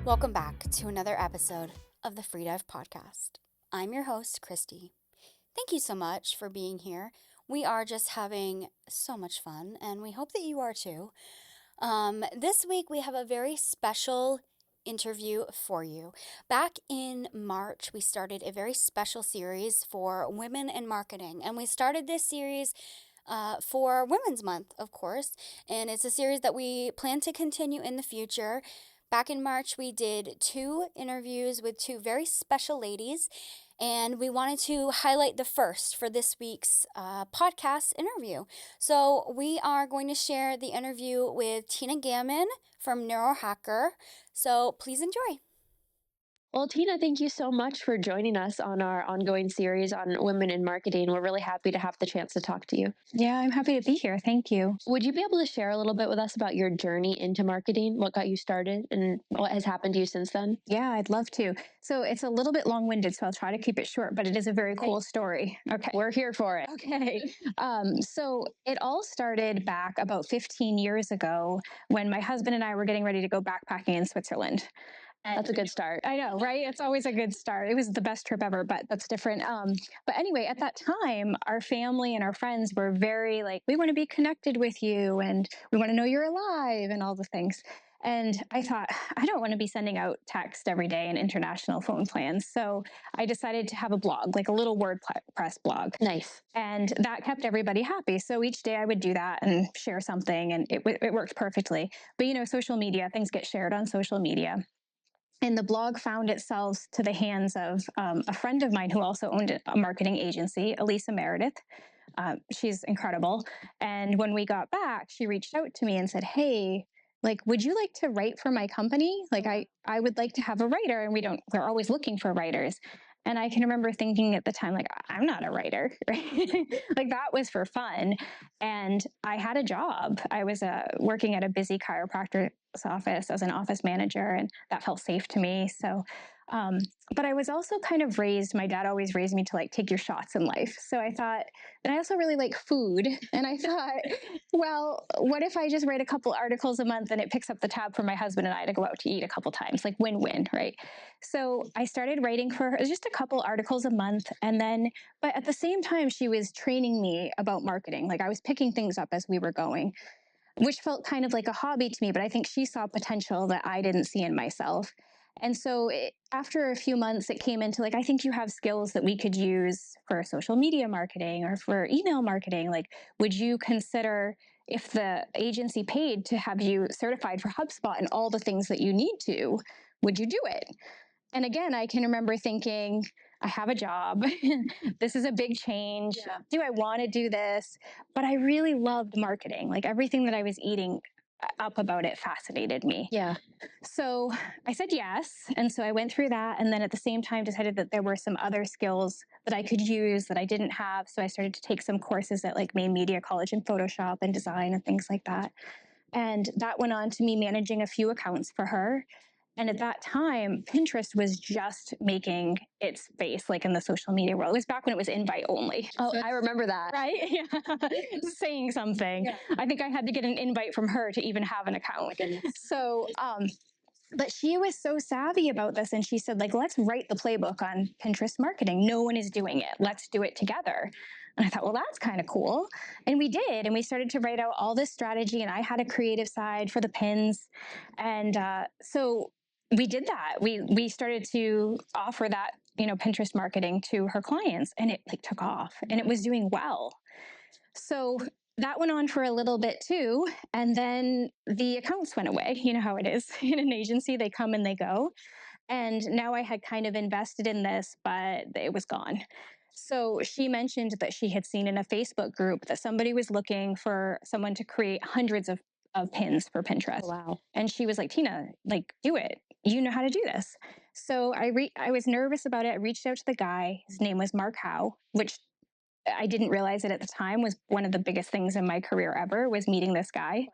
Welcome back to another episode of the Free Dive Podcast. I'm your host, Christy. Thank you so much for being here. We are just having so much fun, and we hope that you are too. This week, we have a very special interview for you. Back in March, we started a very special series for women in marketing, and we started this series for Women's Month, of course, and it's a series that we plan to continue in the future. Back in March, we did 2 interviews with 2 very special ladies, and we wanted to highlight the first for this week's podcast interview. So we are going to share the interview with Tina Gammon from Neurohacker. So please enjoy. Well, Tina, thank you so much for joining us on our ongoing series on women in marketing. We're really happy to have the chance to talk to you. Yeah, I'm happy to be here. Thank you. Would you be able to share a little bit with us about your journey into marketing, what got you started, and what has happened to you since then? Yeah, I'd love to. So it's a little bit long-winded, so I'll try to keep it short, but it is a very cool story. Okay. We're here for it. Okay. So it all started back about 15 years ago when my husband and I were getting ready to go backpacking in Switzerland. That's a good start. I know, right? It's always a good start. It was the best trip ever, but that's different. But anyway, at that time, our family and our friends were very like, we want to be connected with you and we want to know you're alive and all the things. And I thought, I don't want to be sending out text every day and international phone plans. So I decided to have a blog, like a little WordPress blog. Nice. And that kept everybody happy. So each day I would do that and share something, and it worked perfectly. But you know, social media, things get shared on social media. And the blog found itself to the hands of a friend of mine who also owned a marketing agency, Elisa Meredith. She's incredible. And when we got back, she reached out to me and said, hey, like, would you like to write for my company? Like, I would like to have a writer, and we're always looking for writers. And I can remember thinking at the time, like, I'm not a writer, right? Like, that was for fun. And I had a job. I was working at a busy chiropractor's office as an office manager, and that felt safe to me. So, but I was also kind of raised, my dad always raised me to like take your shots in life. So I thought, and I also really like food. And I thought, well, what if I just write a couple articles a month and it picks up the tab for my husband and I to go out to eat a couple times, like win-win, right? So I started writing for her, just a couple articles a month. And then, but at the same time, she was training me about marketing. Like I was picking things up as we were going, which felt kind of like a hobby to me, but I think she saw potential that I didn't see in myself. And so after a few months, it came into like, I think you have skills that we could use for social media marketing or for email marketing. Like, would you consider, if the agency paid to have you certified for HubSpot and all the things that you need to, would you do it? And again, I can remember thinking, I have a job. This is a big change. Yeah. Do I want to do this? But I really loved marketing. Like everything that I was eating up about it fascinated me. Yeah. So I said yes. And so I went through that. And then at the same time decided that there were some other skills that I could use that I didn't have. So I started to take some courses at like Maine Media College in Photoshop and design and things like that. And that went on to me managing a few accounts for her. And at that time, Pinterest was just making its face like in the social media world. It was back when it was invite only. Oh, I remember that. Right? Yeah. Saying something. Yeah. I think I had to get an invite from her to even have an account. So, but she was so savvy about this. And she said, like, let's write the playbook on Pinterest marketing. No one is doing it. Let's do it together. And I thought, well, that's kind of cool. And we did. And we started to write out all this strategy. And I had a creative side for the pins. And so we did that. We started to offer that, you know, Pinterest marketing to her clients, and it like took off and it was doing well. So that went on for a little bit too. And then the accounts went away. You know how it is in an agency, they come and they go. And now I had kind of invested in this, but it was gone. So she mentioned that she had seen in a Facebook group that somebody was looking for someone to create hundreds of pins for Pinterest. Oh, wow. And she was like, Tina, like, do it. You know how to do this. So I was nervous about it. I reached out to the guy. His name was Mark Howe, which I didn't realize it at the time was one of the biggest things in my career ever, was meeting this guy.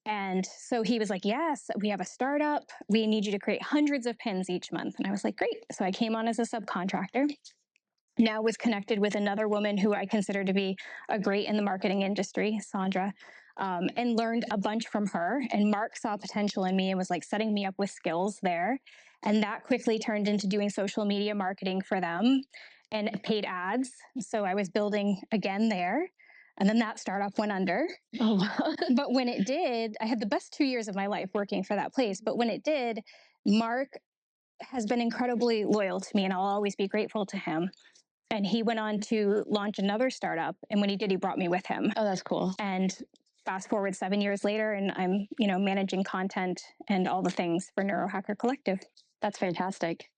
And so he was like, yes, we have a startup. We need you to create hundreds of pins each month. And I was like, great. So I came on as a subcontractor. Now was connected with another woman who I consider to be a great in the marketing industry, Sandra. and learned a bunch from her. And Mark saw potential in me and was like setting me up with skills there. And that quickly turned into doing social media marketing for them and paid ads. So I was building again there. And then that startup went under. Oh, wow. But when it did, I had the best 2 years of my life working for that place. But when it did, Mark has been incredibly loyal to me, and I'll always be grateful to him. And he went on to launch another startup. And when he did, he brought me with him. Oh, that's cool. And fast forward 7 years later, and I'm, managing content and all the things for Neurohacker Collective. That's fantastic.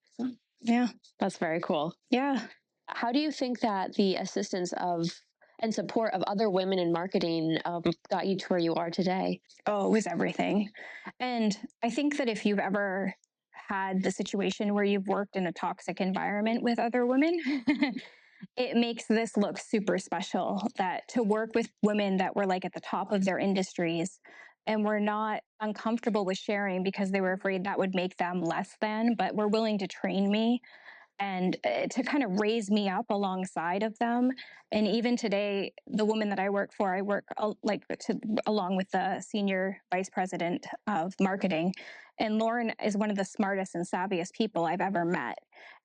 Yeah. That's very cool. Yeah. How do you think that the assistance of and support of other women in marketing got you to where you are today? Oh, it was everything. And I think that if you've ever had the situation where you've worked in a toxic environment with other women, it makes this look super special, that to work with women that were like at the top of their industries and were not uncomfortable with sharing because they were afraid that would make them less than, but were willing to train me and to kind of raise me up alongside of them. And even today, the woman that I work for, I work along with the senior vice president of marketing. And Lauren is one of the smartest and savviest people I've ever met.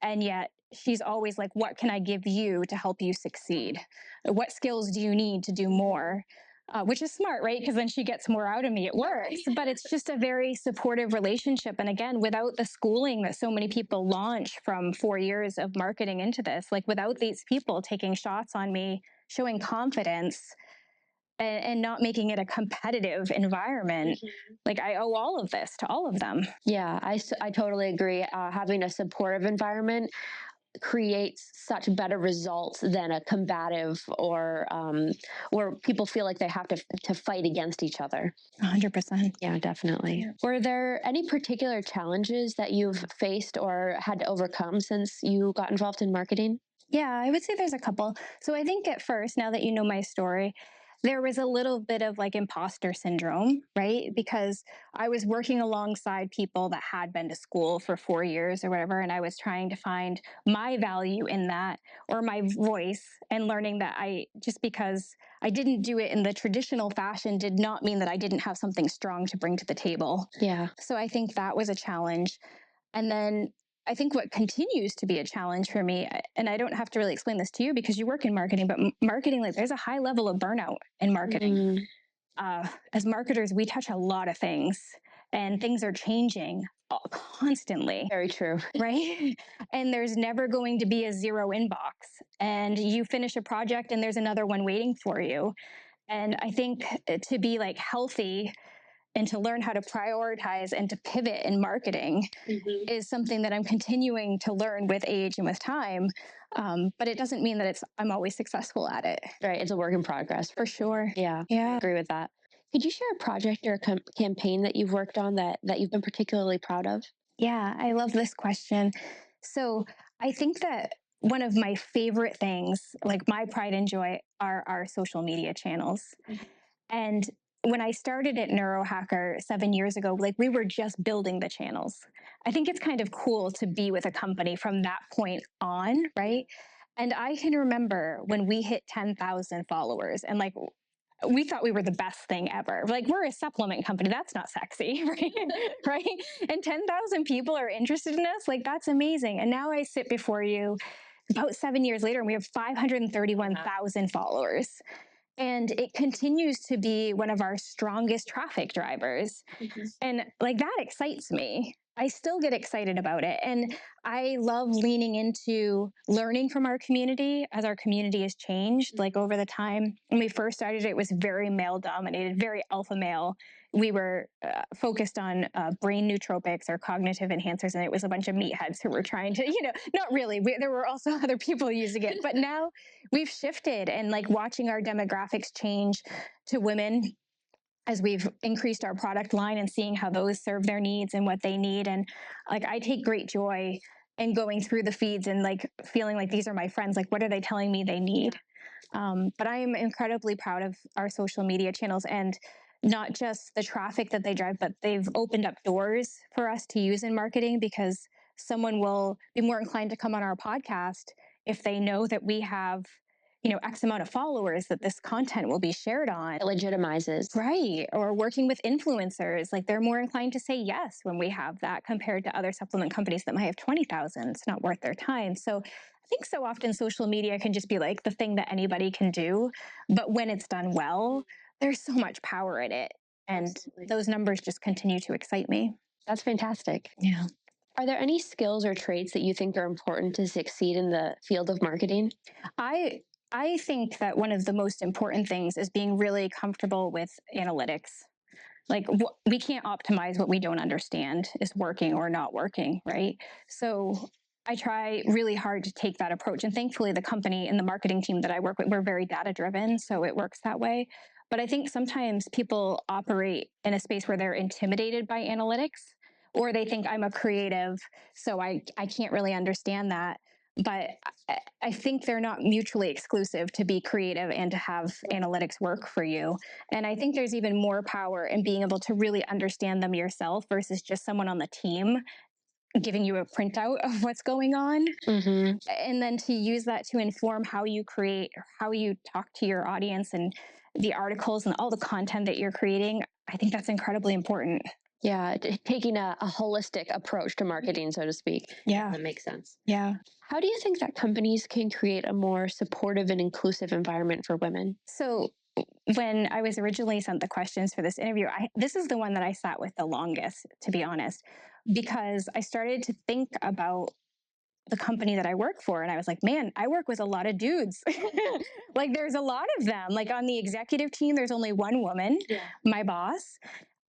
And yet she's always like, what can I give you to help you succeed? What skills do you need to do more? Which is smart, right? Because then she gets more out of me. It works. But it's just a very supportive relationship. And again, without the schooling that so many people launch from 4 years of marketing into this, like without these people taking shots on me, showing confidence, and not making it a competitive environment, like I owe all of this to all of them. Yeah, I totally agree. Having a supportive environment creates such better results than a combative or where people feel like they have to fight against each other. 100%. Yeah, definitely. Were there any particular challenges that you've faced or had to overcome since you got involved in marketing? Yeah, I would say there's a couple. So I think at first, now that you know my story, there was a little bit of like imposter syndrome, right? Because I was working alongside people that had been to school for 4 years or whatever, and I was trying to find my value in that or my voice, and learning that just because I didn't do it in the traditional fashion did not mean that I didn't have something strong to bring to the table. Yeah. So I think that was a challenge. And then I think what continues to be a challenge for me, and I don't have to really explain this to you because you work in marketing, but marketing, like there's a high level of burnout in marketing. As marketers, we touch a lot of things, and things are changing constantly. Very true. Right? And there's never going to be a zero inbox. And you finish a project and there's another one waiting for you. And I think to be like healthy and to learn how to prioritize and to pivot in marketing is something that I'm continuing to learn with age and with time. But it doesn't mean that I'm always successful at it. Right. It's a work in progress. For sure. Yeah. Yeah. I agree with that. Could you share a project or a campaign that you've worked on that you've been particularly proud of? Yeah, I love this question. So I think that one of my favorite things, like my pride and joy, are our social media channels. And when I started at Neurohacker 7 years ago, like we were just building the channels. I think it's kind of cool to be with a company from that point on, right? And I can remember when we hit 10,000 followers, and like we thought we were the best thing ever. Like we're a supplement company. That's not sexy, right? Right? And 10,000 people are interested in us. Like that's amazing. And now I sit before you about 7 years later and we have 531,000 followers. And it continues to be one of our strongest traffic drivers. And like that excites me. I still get excited about it. And I love leaning into learning from our community as our community has changed. Like over the time, when we first started, it was very male dominated, very alpha male. We were focused on brain nootropics or cognitive enhancers, and it was a bunch of meatheads who were trying to, not really. There were also other people using it. But now we've shifted, and like watching our demographics change to women as we've increased our product line and seeing how those serve their needs and what they need. And like, I take great joy in going through the feeds and like feeling like these are my friends. Like, what are they telling me they need? But I am incredibly proud of our social media channels, and not just the traffic that they drive, but they've opened up doors for us to use in marketing, because someone will be more inclined to come on our podcast if they know that we have X amount of followers that this content will be shared on. It legitimizes. Right. Or working with influencers, like they're more inclined to say yes when we have that compared to other supplement companies that might have 20,000. It's not worth their time. So I think so often social media can just be like the thing that anybody can do. But when it's done well, there's so much power in it. And Absolutely. those numbers just continue to excite me. That's fantastic. Yeah. Are there any skills or traits that you think are important to succeed in the field of marketing? I think that one of the most important things is being really comfortable with analytics. Like we can't optimize what we don't understand is working or not working, right? So I try really hard to take that approach. And thankfully, the company and the marketing team that I work with, we're very data driven. So it works that way. But I think sometimes people operate in a space where they're intimidated by analytics, or they think I'm a creative, so I can't really understand that. But I think they're not mutually exclusive to be creative and to have analytics work for you. And I think there's even more power in being able to really understand them yourself versus just someone on the team giving you a printout of what's going on. Mm-hmm. And then to use that to inform how you create, how you talk to your audience and the articles and all the content that you're creating. I think that's incredibly important. Yeah, taking a holistic approach to marketing, so to speak. Yeah. That makes sense. Yeah. How do you think that companies can create a more supportive and inclusive environment for women? So when I was originally sent the questions for this interview, this is the one that I sat with the longest, to be honest, because I started to think about the company that I work for. And I was like, man, I work with a lot of dudes. Like there's a lot of them. Like on the executive team, there's only one woman, my boss.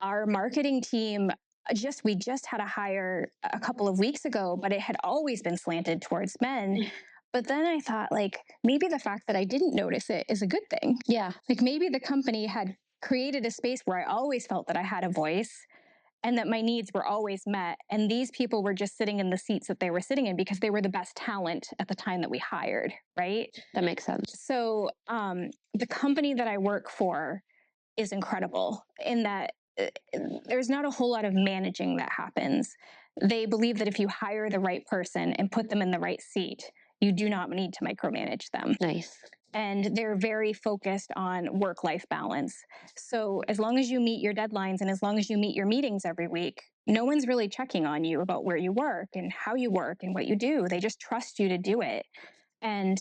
Our marketing team, we just had a hire a couple of weeks ago, but it had always been slanted towards men. But then I thought, like, maybe the fact that I didn't notice it is a good thing. Yeah. Like maybe the company had created a space where I always felt that I had a voice and that my needs were always met. And these people were just sitting in the seats that they were sitting in because they were the best talent at the time that we hired, right? That makes sense. So the company that I work for is incredible in that there's not a whole lot of managing that happens. They believe that if you hire the right person and put them in the right seat, you do not need to micromanage them. Nice. And they're very focused on work-life balance. So as long as you meet your deadlines and as long as you meet your meetings every week, no one's really checking on you about where you work and how you work and what you do. They just trust you to do it. And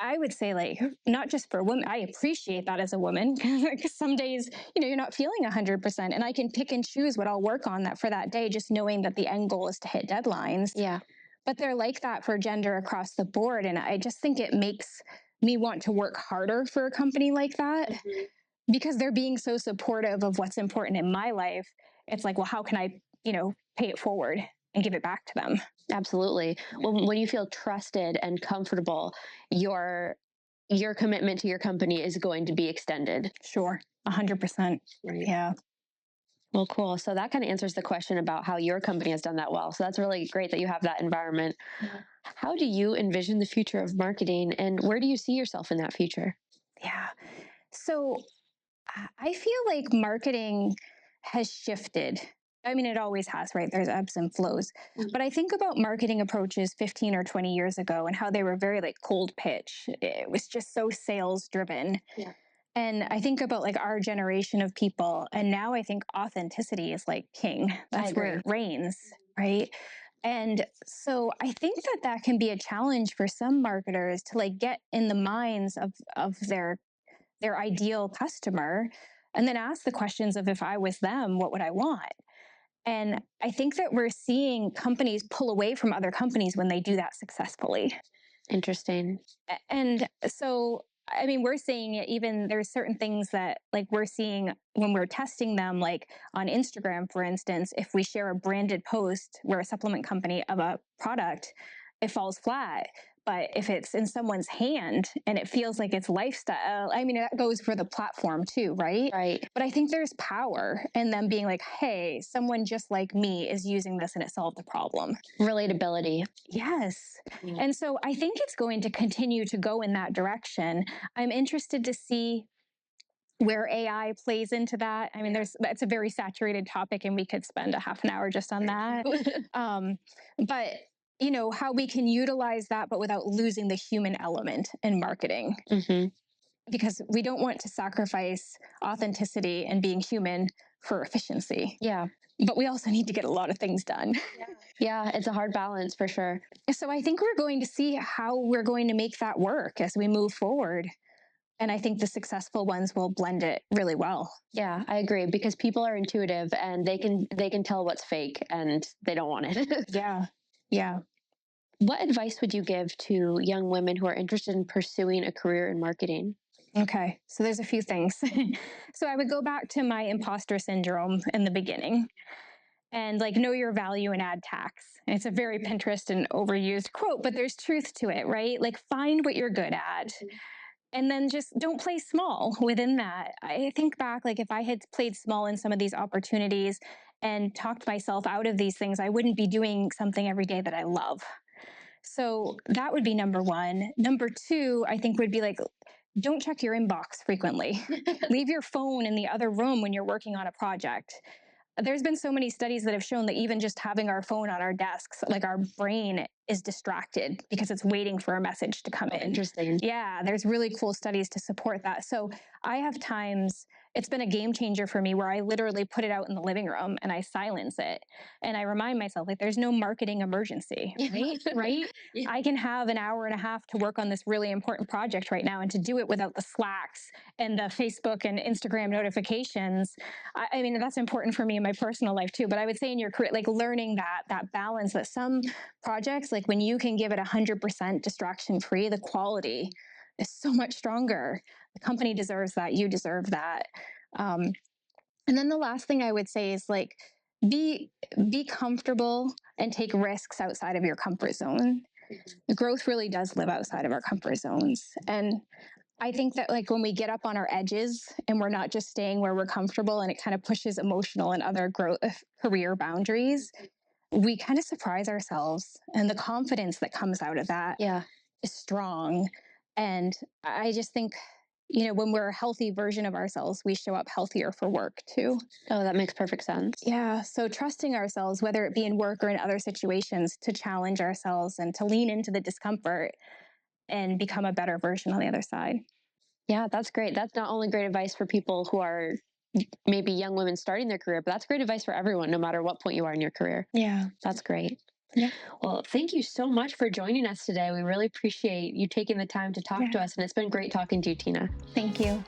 I would say, like, not just for women, I appreciate that as a woman because some days, you're not feeling 100%, and I can pick and choose what I'll work on that for that day, just knowing that the end goal is to hit deadlines. Yeah. But they're like that for gender across the board. And I just think it makes me want to work harder for a company like that because they're being so supportive of what's important in my life. It's like, well, how can I, pay it forward and give it back to them? Absolutely. When you feel trusted and comfortable, your commitment to your company is going to be extended. Sure. 100%. Right. Yeah. Well, cool. So that kind of answers the question about how your company has done that well. So that's really great that you have that environment. How do you envision the future of marketing, and where do you see yourself in that future? Yeah. So I feel like marketing has shifted. I mean, it always has, right? There's ebbs and flows. But I think about marketing approaches 15 or 20 years ago and how they were very like cold pitch. It was just so sales driven. Yeah. And I think about like our generation of people. And now I think authenticity is like king. That's where it reigns, right? And so I think that can be a challenge for some marketers to like get in the minds of their ideal customer and then ask the questions of, if I was them, what would I want? And I think that we're seeing companies pull away from other companies when they do that successfully. Interesting. And so, I mean, we're seeing it, even there's certain things that like we're seeing when we're testing them, like on Instagram, for instance, if we share a branded post, we're a supplement company of a product, it falls flat. But if it's in someone's hand and it feels like it's lifestyle, I mean, that goes for the platform too, right? Right. But I think there's power in them being like, hey, someone just like me is using this and it solved the problem. Relatability. Yes. And so I think it's going to continue to go in that direction. I'm interested to see where AI plays into that. I mean, that's a very saturated topic and we could spend a half an hour just on that. But how we can utilize that, but without losing the human element in marketing. Mm-hmm. Because we don't want to sacrifice authenticity and being human for efficiency. Yeah. But we also need to get a lot of things done. Yeah, it's a hard balance for sure. So I think we're going to see how we're going to make that work as we move forward. And I think the successful ones will blend it really well. Yeah, I agree, because people are intuitive and they can tell what's fake and they don't want it. Yeah. What advice would you give to young women who are interested in pursuing a career in marketing? Okay. So there's a few things. So I would go back to my imposter syndrome in the beginning and know your value and add tax. It's a very Pinterest and overused quote, but there's truth to it, right? Find what you're good at. And then just don't play small within that. I think back, if I had played small in some of these opportunities and talked myself out of these things, I wouldn't be doing something every day that I love. So that would be number one. Number two, I think would be don't check your inbox frequently. Leave your phone in the other room when you're working on a project. There's been so many studies that have shown that even just having our phone on our desks, our brain is distracted because it's waiting for a message to come in. Interesting. Yeah, there's really cool studies to support that. So I have times, it's been a game changer for me where I literally put it out in the living room and I silence it. And I remind myself, there's no marketing emergency, right? Yeah. I can have an hour and a half to work on this really important project right now, and to do it without the Slacks and the Facebook and Instagram notifications. I mean, that's important for me in my personal life too. But I would say in your career, learning that balance, that some projects, when you can give it 100% distraction free, the quality is so much stronger. The company deserves that. You deserve that. And then the last thing I would say is be comfortable and take risks outside of your comfort zone. Growth really does live outside of our comfort zones. And I think that when we get up on our edges and we're not just staying where we're comfortable, and it kind of pushes emotional and other growth career boundaries, we kind of surprise ourselves, and the confidence that comes out of that is strong. And I just think, when we're a healthy version of ourselves, we show up healthier for work too. Oh, that makes perfect sense. Yeah. So trusting ourselves, whether it be in work or in other situations, to challenge ourselves and to lean into the discomfort and become a better version on the other side. Yeah, that's great. That's not only great advice for people who are maybe young women starting their career, but that's great advice for everyone, no matter what point you are in your career. Yeah. That's great. Yeah. Well, thank you so much for joining us today. We really appreciate you taking the time to talk to us, and it's been great talking to you, Tina. Thank you.